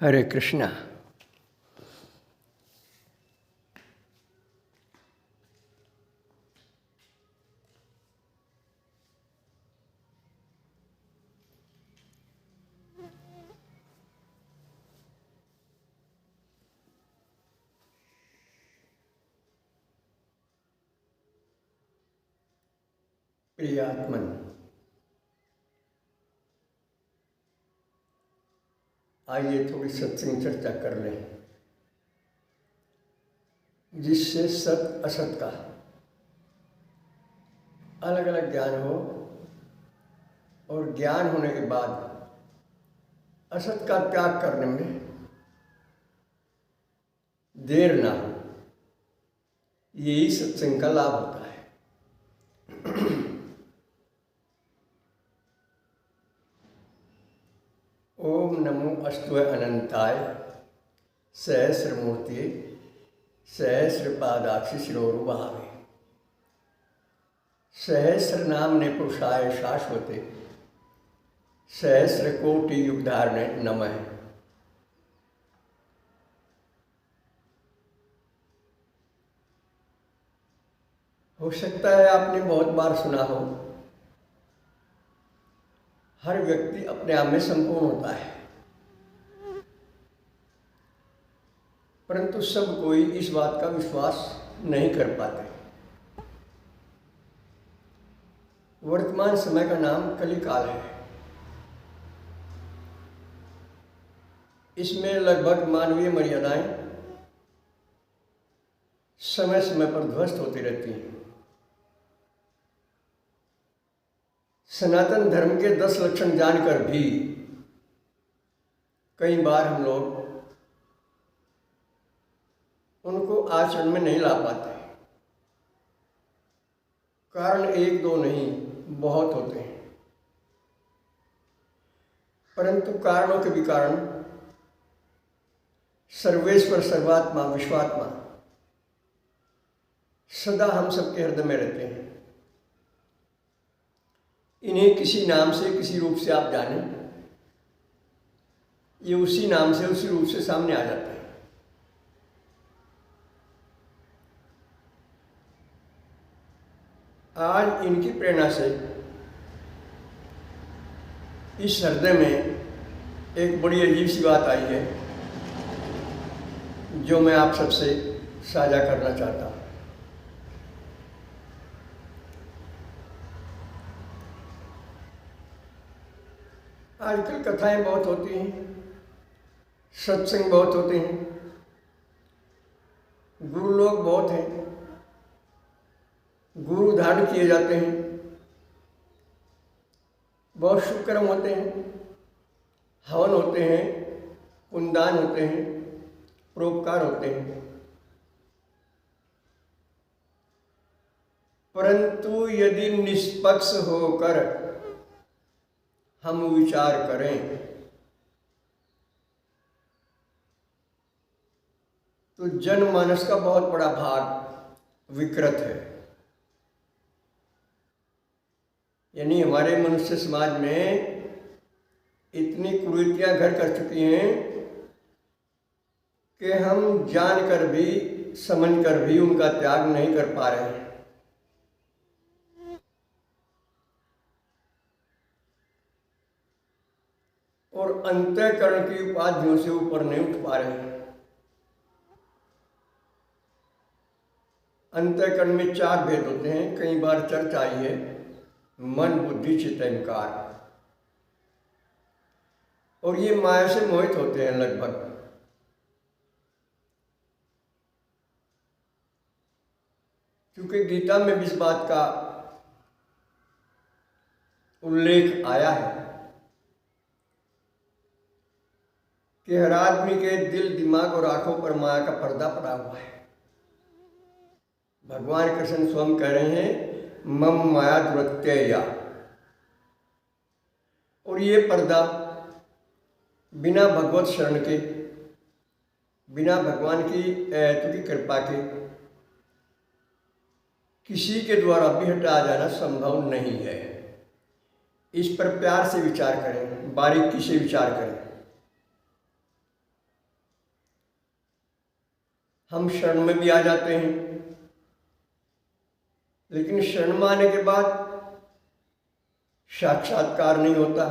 हरे कृष्णा। प्रियात्मन, आइए थोड़ी सत्संग चर्चा कर लें, जिससे सत असत का अलग अलग ज्ञान हो और ज्ञान होने के बाद असत का त्याग करने में देर ना हो। यही सत्संग का लाभ होता है। ओम नमो अस्तु अनंताय सहस्रमूर्ति सहस्रपादाक्षि शिरोरुभावे सहस्र नाम ने पुरुषाय शाश्वते सहस्र कोटि युगधारणे नमः। हो सकता है आपने बहुत बार सुना हो, हर व्यक्ति अपने आप में संपूर्ण होता है, परंतु सब कोई इस बात का विश्वास नहीं कर पाते। वर्तमान समय का नाम कलिकाल है। इसमें लगभग मानवीय मर्यादाएं समय समय पर ध्वस्त होती रहती हैं। सनातन धर्म के 10 लक्षण जानकर भी कई बार हम लोग उनको आचरण में नहीं ला पाते। कारण एक दो नहीं, बहुत होते हैं, परंतु कारणों के भी कारण सर्वेश्वर सर्वात्मा विश्वात्मा सदा हम सबके हृदय में रहते हैं। इन्हें किसी नाम से किसी रूप से आप जाने, ये उसी नाम से उसी रूप से सामने आ जाते हैं। आज इनकी प्रेरणा से इस हृदय में एक बड़ी अजीब सी बात आई है, जो मैं आप सबसे साझा करना चाहता हूँ। आजकल कथाएं बहुत होती हैं, सत्संग बहुत होते हैं, गुरु लोग बहुत हैं, गुरु धारण किए जाते हैं, बहुत शुभ कर्म होते हैं, हवन होते हैं, पुण्यदान होते हैं, परोपकार होते हैं, परंतु यदि निष्पक्ष होकर हम विचार करें तो जनमानस का बहुत बड़ा भाग विकृत है। यानी हमारे मनुष्य समाज में इतनी कुरीतियां घर कर चुकी हैं कि हम जानकर भी समझकर भी उनका त्याग नहीं कर पा रहे हैं। और अंतःकरण की उपाधियों से ऊपर नहीं उठ पा रहे हैं। अंतःकरण में 4 भेद होते हैं, कई बार चर्चा आई है, मन बुद्धि चित्त अहंकार, और ये माया से मोहित होते हैं लगभग। क्योंकि गीता में भी इस बात का उल्लेख आया है कि हर आदमी के दिल दिमाग और आंखों पर माया का पर्दा पड़ा हुआ है। भगवान कृष्ण स्वयं कह रहे हैं मम माया दुरत्यया, और ये पर्दा बिना भगवत शरण के, बिना भगवान की की कृपा के किसी के द्वारा भी हटाया जाना संभव नहीं है। इस पर प्यार से विचार करें, बारीकी से विचार करें। हम शरण में भी आ जाते हैं, लेकिन शरण में आने के बाद साक्षात्कार नहीं होता।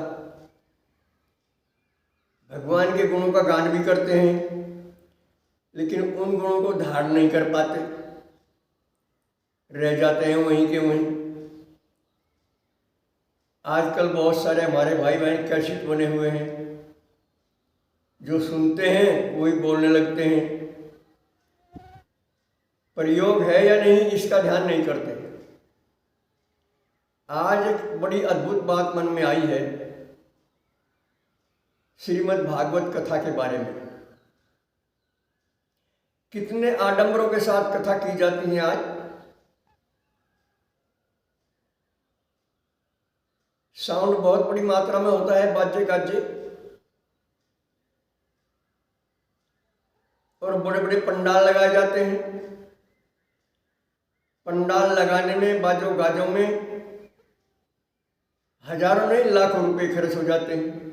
भगवान के गुणों का गान भी करते हैं, लेकिन उन गुणों को धारण नहीं कर पाते, रह जाते हैं वहीं के वहीं। आजकल बहुत सारे हमारे भाई बहन कैसेट बने हुए हैं, जो सुनते हैं वही बोलने लगते हैं, प्रयोग है या नहीं इसका ध्यान नहीं करते। आज एक बड़ी अद्भुत बात मन में आई है श्रीमद् भागवत कथा के बारे में। कितने आडंबरों के साथ कथा की जाती है आज। साउंड बहुत बड़ी मात्रा में होता है, बाजे गाजे, और बड़े बड़े पंडाल लगाए जाते हैं। पंडाल लगाने में, बाजों गाजों में हजारों नहीं लाखों रुपए खर्च हो जाते हैं।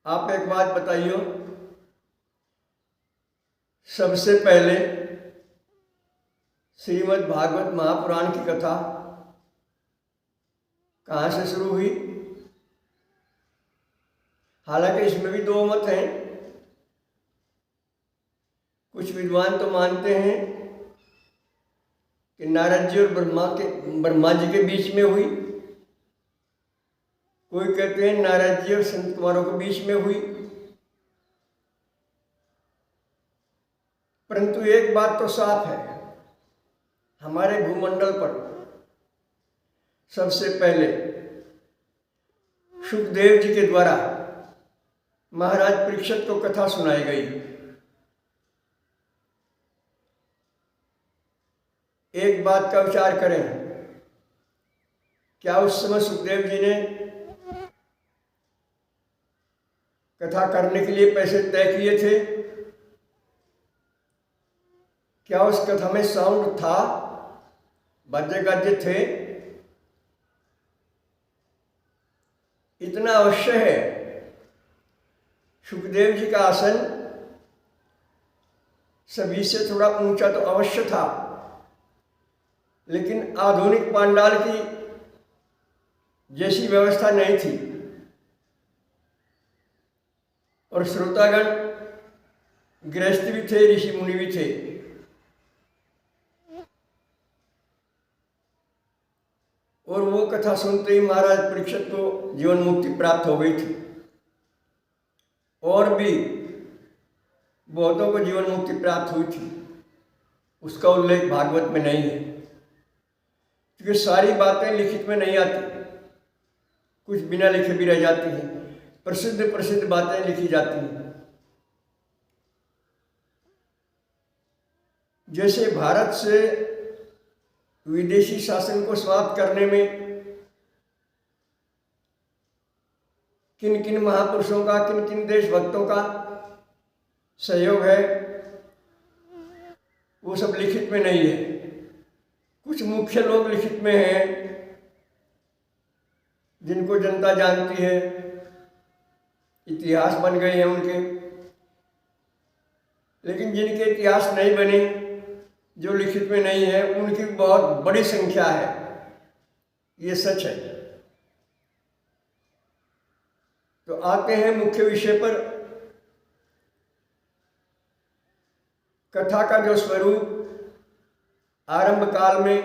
आप एक बात बताइए, सबसे पहले श्रीमद् भागवत महापुराण की कथा कहाँ से शुरू हुई? हालांकि इसमें भी दो मत हैं। कुछ विद्वान तो मानते हैं कि नारद जी और ब्रह्मा जी के बीच में हुई, कोई कहते हैं नारद जी और संत कुमारों के बीच में हुई। परंतु एक बात तो साफ है, हमारे भूमंडल पर सबसे पहले सुखदेव जी के द्वारा महाराज परीक्षित को कथा सुनाई गई। एक बात का विचार करें, क्या उस समय सुखदेव जी ने कथा करने के लिए पैसे तय किए थे? क्या उस कथा में साउंड था, बाजे गाजे थे? इतना अवश्य है, सुखदेव जी का आसन सभी से थोड़ा ऊंचा तो अवश्य था, लेकिन आधुनिक पांडाल की जैसी व्यवस्था नहीं थी। और श्रोतागण गृहस्थ भी थे, ऋषि मुनि भी थे। और वो कथा सुनते ही महाराज परीक्षित को जीवन मुक्ति प्राप्त हो गई थी। और भी बहुतों को जीवन मुक्ति प्राप्त हुई थी, उसका उल्लेख भागवत में नहीं है, क्योंकि सारी बातें लिखित में नहीं आती, कुछ बिना लिखे भी रह जाती हैं। प्रसिद्ध प्रसिद्ध बातें लिखी जाती हैं। जैसे भारत से विदेशी शासन को समाप्त करने में किन किन महापुरुषों का, किन किन देशभक्तों का सहयोग है, वो सब लिखित में नहीं है। कुछ मुख्य लोग लिखित में हैं, जिनको जनता जानती है, इतिहास बन गए हैं उनके। लेकिन जिनके इतिहास नहीं बने, जो लिखित में नहीं है, उनकी बहुत बड़ी संख्या है, ये सच है। तो आते हैं मुख्य विषय पर। कथा का जो स्वरूप आरंभ काल में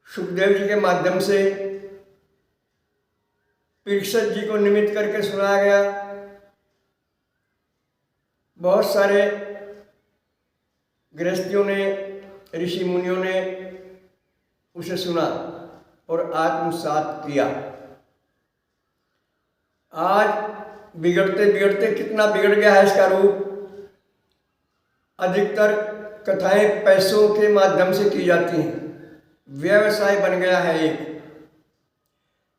सुखदेव जी के माध्यम से परीक्षित जी को निमित्त करके सुनाया गया। बहुत सारे गृहस्थियों ने, ऋषि मुनियों ने उसे सुना और आत्मसात किया। आज बिगड़ते बिगड़ते कितना बिगड़ गया है इसका रूप। अधिकतर कथाएं पैसों के माध्यम से की जाती हैं, व्यवसाय बन गया है एक।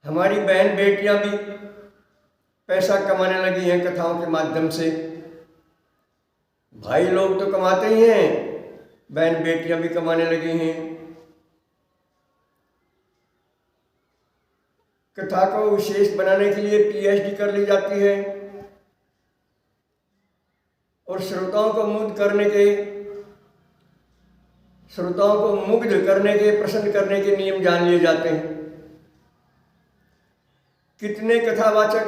हमारी बहन बेटियां भी पैसा कमाने लगी हैं कथाओं के माध्यम से। भाई लोग तो कमाते ही हैं, बहन बेटियां भी कमाने लगी हैं। कथा को विशेष बनाने के लिए पीएचडी कर ली जाती है और श्रोताओं को मुग्ध करने के, प्रसन्न करने के नियम जान लिए जाते हैं। कितने कथावाचक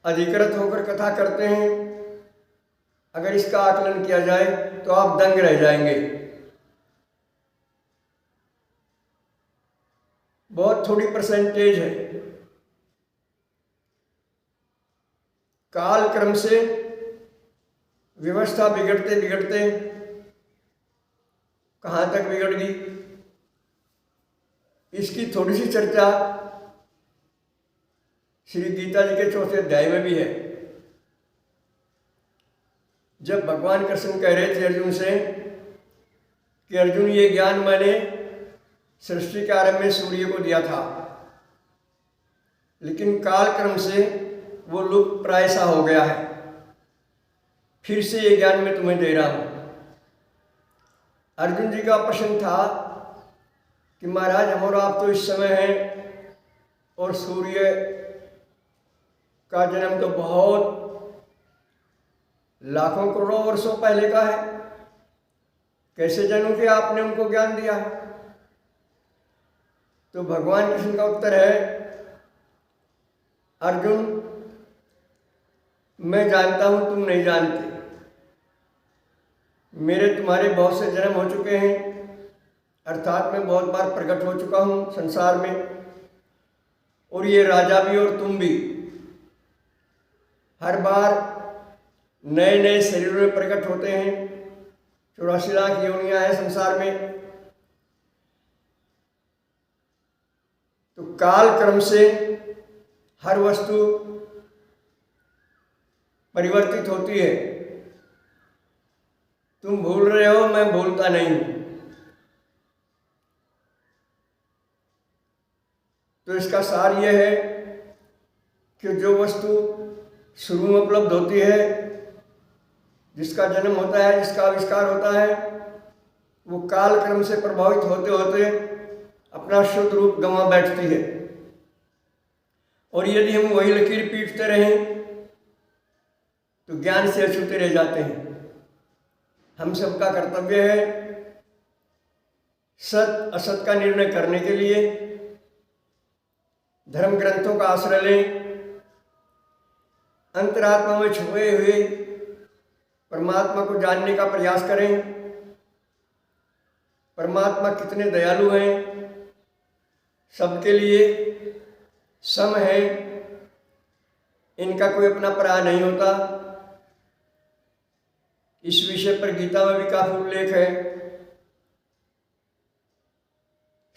अधिकृत होकर कथा करते हैं, अगर इसका आकलन किया जाए तो आप दंग रह जाएंगे। बहुत थोड़ी परसेंटेज है। काल क्रम से व्यवस्था बिगड़ते बिगड़ते कहाँ तक बिगड़ गई, इसकी थोड़ी सी चर्चा श्री गीता जी के 4थे अध्याय में भी है। जब भगवान कृष्ण कह रहे थे अर्जुन से कि अर्जुन, ये ज्ञान मैंने सृष्टि के आरंभ में सूर्य को दिया था, लेकिन काल क्रम से वो लुप्त प्राय सा हो गया है, फिर से ये ज्ञान मैं तुम्हें दे रहा हूं। अर्जुन जी का प्रश्न था कि महाराज, हम और आप तो इस समय हैं और सूर्य का जन्म तो बहुत लाखों करोड़ों वर्षों पहले का है, कैसे जानूं कि आपने उनको ज्ञान दिया है? तो भगवान कृष्ण का उत्तर है, अर्जुन, मैं जानता हूं तुम नहीं जानते। मेरे तुम्हारे बहुत से जन्म हो चुके हैं, अर्थात मैं बहुत बार प्रकट हो चुका हूं संसार में, और ये राजा भी और तुम भी हर बार नए नए शरीरों में प्रकट होते हैं। 84 लाख योनियां हैं संसार में। तो काल क्रम से हर वस्तु परिवर्तित होती है। तुम भूल रहे हो, मैं भूलता नहीं हूं। तो इसका सार यह है कि जो वस्तु शुरू में उपलब्ध होती है, जिसका जन्म होता है, जिसका आविष्कार होता है, वो काल क्रम से प्रभावित होते होते अपना शुद्ध रूप गंवा बैठती है। और यदि हम वही लकीर पीटते रहें तो ज्ञान से अछूते रह जाते हैं। हम सबका कर्तव्य है सत असत का निर्णय करने के लिए धर्म ग्रंथों का आश्रय लें, अंतरात्मा में छुपे हुए परमात्मा को जानने का प्रयास करें। परमात्मा कितने दयालु हैं, सबके लिए सम है, इनका कोई अपना पराया नहीं होता। इस विषय पर गीता में भी काफी उल्लेख है।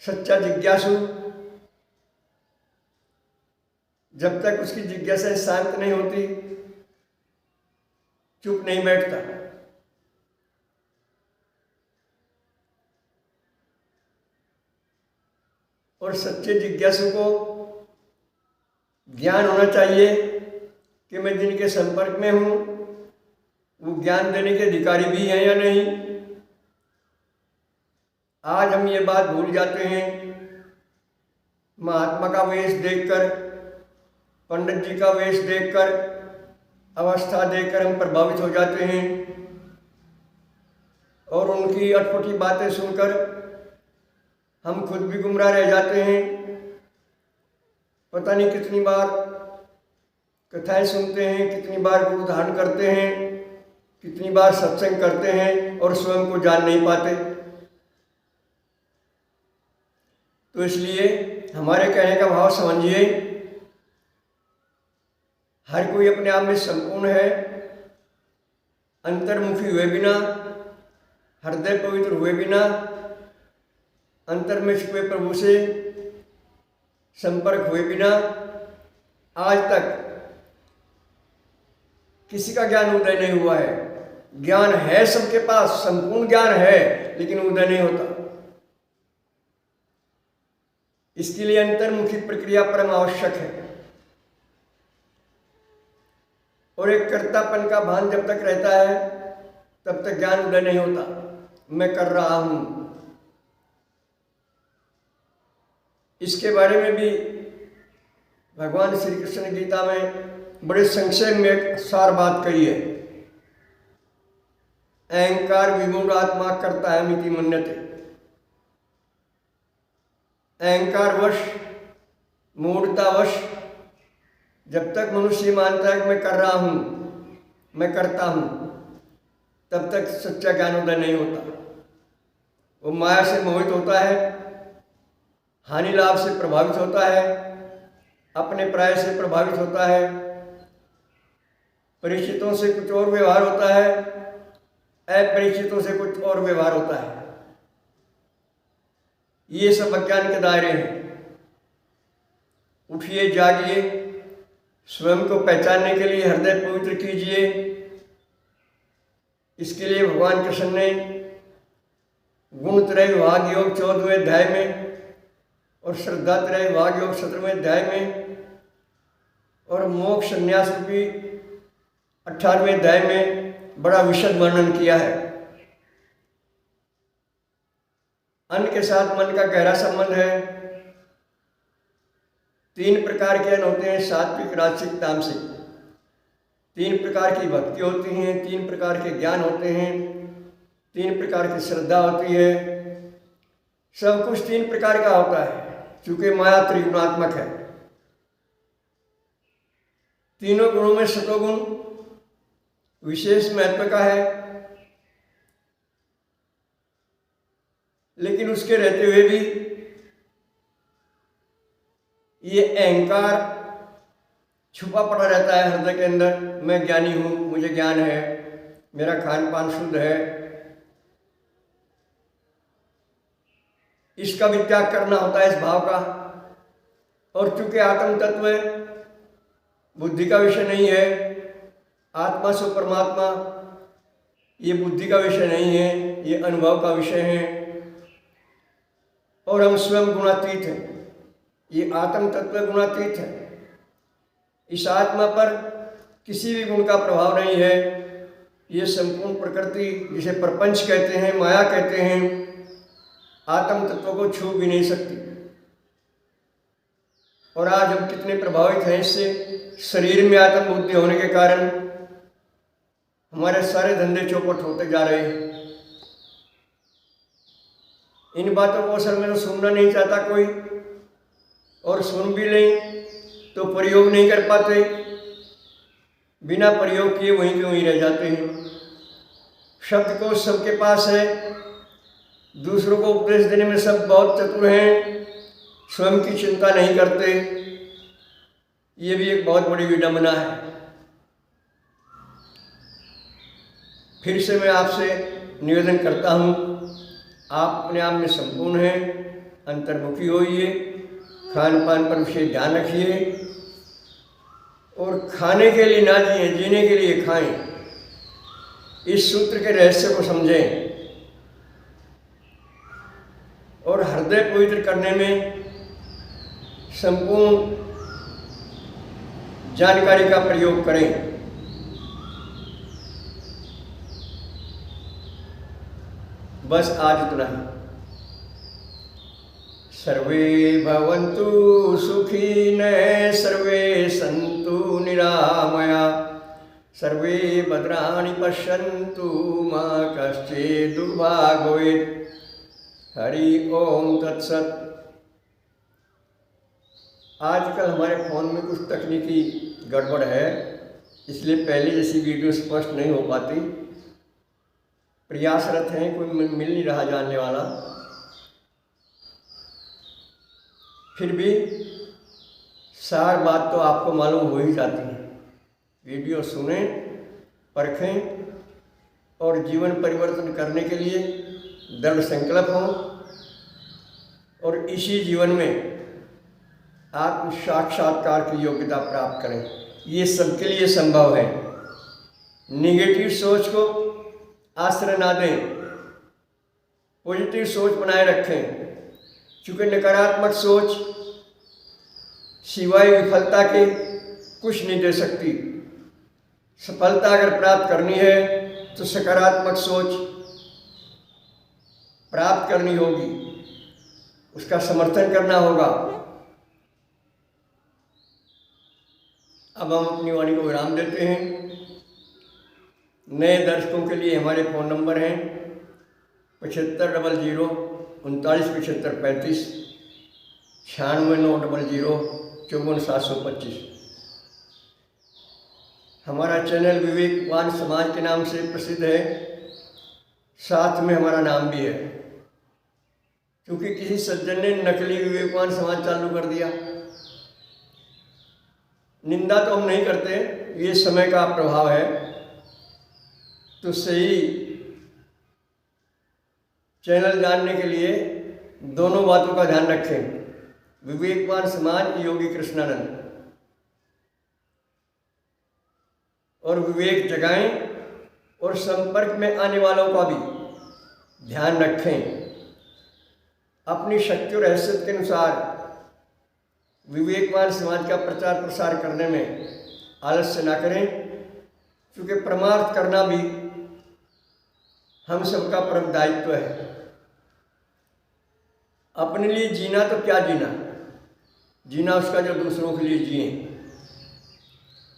सच्चा जिज्ञासु जब तक उसकी जिज्ञासा शांत नहीं होती, चुप नहीं बैठता। और सच्चे जिज्ञासु को ज्ञान होना चाहिए कि मैं जिनके संपर्क में हूं वो ज्ञान देने के अधिकारी भी हैं या नहीं। आज हम ये बात भूल जाते हैं। महात्मा का वेश देखकर, पंडित जी का वेश देखकर, अवस्था देखकर हम प्रभावित हो जाते हैं और उनकी अटपटी बातें सुनकर हम खुद भी गुमराह रह जाते हैं। पता नहीं कितनी बार कथाएं सुनते हैं, कितनी बार गुरु धारण करते हैं, कितनी बार सत्संग करते हैं और स्वयं को जान नहीं पाते। तो इसलिए हमारे कहने का भाव समझिए, हर कोई अपने आप में संपूर्ण है। अंतर्मुखी हुए बिना, हृदय पवित्र हुए बिना, अंतर में छुपे प्रभु से संपर्क हुए बिना आज तक किसी का ज्ञान उदय नहीं हुआ है। ज्ञान है सबके पास, संपूर्ण ज्ञान है, लेकिन उदय नहीं होता। इसके लिए अंतर्मुखी प्रक्रिया परम आवश्यक है। और एक कर्तापन का भान जब तक रहता है तब तक ज्ञान उदय नहीं होता। मैं कर रहा हूं, इसके बारे में भी भगवान श्री कृष्ण ने गीता में बड़े संक्षेप में एक सार बात कही है। अहंकार विमूढ़ात्मा करता है मिति मन्यते। अहंकारवश, मूढ़तावश जब तक मनुष्य मानता है कि मैं कर रहा हूँ, मैं करता हूँ, तब तक सच्चा ज्ञानोदय नहीं होता। वो माया से मोहित होता है, हानि लाभ से प्रभावित होता है, अपने प्राय से प्रभावित होता है, परिचितों से कुछ और व्यवहार होता है, अपरिचितों से कुछ और व्यवहार होता है। ये सब अज्ञान के दायरे हैं। उठिए, जागिए, स्वयं को पहचानने के लिए हृदय पवित्र कीजिए। इसके लिए भगवान कृष्ण ने गुणत्रय विभाग योग 14वें अध्याय में और श्रद्धात्रय विभाग योग 17वें अध्याय में और मोक्ष संन्यास रूपी 18वें अध्याय में बड़ा विशद वर्णन किया है। अन्न के साथ मन का गहरा संबंध है। 3 प्रकार के अन्न होते हैं, सात्विक, राजसिक, तामसिक। 3 प्रकार की भक्ति होती हैं, 3 प्रकार के ज्ञान होते हैं, 3 प्रकार की श्रद्धा होती है। सब कुछ 3 प्रकार का होता है, चूंकि माया त्रिगुणात्मक है। तीनों गुणों में सतोगुण विशेष महत्व का है, लेकिन उसके रहते हुए भी ये अहंकार छुपा पड़ा रहता है हृदय के अंदर। मैं ज्ञानी हूँ, मुझे ज्ञान है, मेरा खान पान शुद्ध है। इसका भी त्याग करना होता है, इस भाव का। और चूंकि आत्म तत्व बुद्धि का विषय नहीं है, आत्मा सो परमात्मा ये बुद्धि का विषय नहीं है, ये अनुभव का विषय है। और हम स्वयं गुणातीत हैं, ये आत्म तत्व गुणातीत है। इस आत्मा पर किसी भी गुण का प्रभाव नहीं है। ये संपूर्ण प्रकृति, जिसे प्रपंच कहते हैं, माया कहते हैं, आत्म तत्व को छू भी नहीं सकती। और आज हम कितने प्रभावित हैं इससे। शरीर में आत्म बुद्धि होने के कारण हमारे सारे धंधे चौपट होते जा रहे हैं। इन बातों को असल में तो सुनना नहीं चाहता कोई, और सुन भी लें तो प्रयोग नहीं कर पाते। बिना प्रयोग किए वहीं के वहीं रह जाते हैं। शब्द को सबके पास है, दूसरों को उपदेश देने में सब बहुत चतुर हैं, स्वयं की चिंता नहीं करते। ये भी एक बहुत बड़ी विडंबना है। फिर से मैं आपसे निवेदन करता हूँ, आप अपने आप में संपूर्ण हैं, अंतर्मुखी होइए, खान पान पर विशेष ध्यान रखिए और खाने के लिए ना जिए, जीने के लिए खाएं। इस सूत्र के रहस्य को समझें और हृदय पवित्र करने में संपूर्ण जानकारी का प्रयोग करें। बस आज इतना ही। सर्वे भवन्तु सुखिनः, सर्वे सन्तु निरामया, सर्वे भद्राणि पश्यन्तु मा कश्चित् दुर्भाग् भवेत्। हरि ओम तत्सत। आजकल हमारे फ़ोन में कुछ तकनीकी गड़बड़ है, इसलिए पहले जैसी वीडियो स्पष्ट नहीं हो पाती। प्रयासरत हैं, कोई मिल नहीं रहा जानने वाला। फिर भी सार बात तो आपको मालूम हो ही जाती है। वीडियो सुनें, परखें और जीवन परिवर्तन करने के लिए दृढ़ संकल्प हों और इसी जीवन में आत्म साक्षात्कार की योग्यता प्राप्त करें। ये सबके लिए संभव है। निगेटिव सोच को आश्रय ना दें, पॉजिटिव सोच बनाए रखें। क्योंकि नकारात्मक सोच सिवाय विफलता के कुछ नहीं दे सकती। सफलता अगर प्राप्त करनी है तो सकारात्मक सोच प्राप्त करनी होगी, उसका समर्थन करना होगा। अब हम अपनी वाणी को विराम देते हैं। नए दर्शकों के लिए हमारे फ़ोन नंबर हैं 7500 397535, 9690 54725। हमारा चैनल विवेकवान समाज के नाम से प्रसिद्ध है, साथ में हमारा नाम भी है, क्योंकि किसी सज्जन ने नकली विवेकवान समाज चालू कर दिया। निंदा तो हम नहीं करते, ये समय का प्रभाव है, तो सही चैनल जानने के लिए दोनों बातों का ध्यान रखें। विवेकवान समाज योगी कृष्णानंद, और विवेक जगाएं और संपर्क में आने वालों का भी ध्यान रखें। अपनी शक्ति और हैसियत के अनुसार विवेकवान समाज का प्रचार प्रसार करने में आलस्य ना करें, क्योंकि परमार्थ करना भी हम सबका परम दायित्व है। अपने लिए जीना तो क्या जीना उसका जो दूसरों के लिए जिए।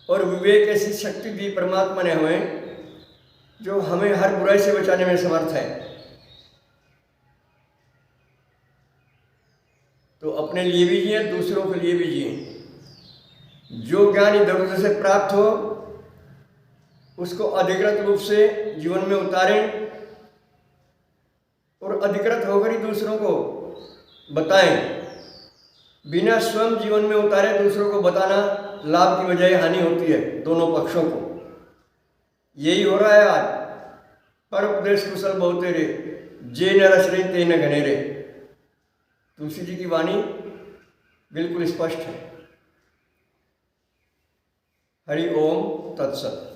और विवेक ऐसी शक्ति दी परमात्मा ने हमें, जो हमें हर बुराई से बचाने में समर्थ है। तो अपने लिए भी जिए, दूसरों के लिए भी जिए। जो ज्ञान इधर उधर से प्राप्त हो उसको अधिकृत रूप से जीवन में उतारें और अधिकृत होकर ही दूसरों को बताएं। बिना स्वयं जीवन में उतारे दूसरों को बताना लाभ की बजाय हानि होती है दोनों पक्षों को। यही हो रहा है आज। पर उपदेश कुशल बहुत तेरे, जे न रस रही ते न घनेरे। तुलसी जी की वाणी बिल्कुल स्पष्ट है। हरि ओम तत्सत।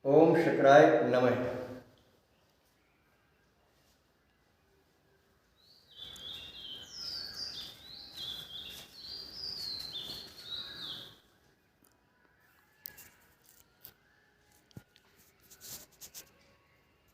ओम शकराय नमः।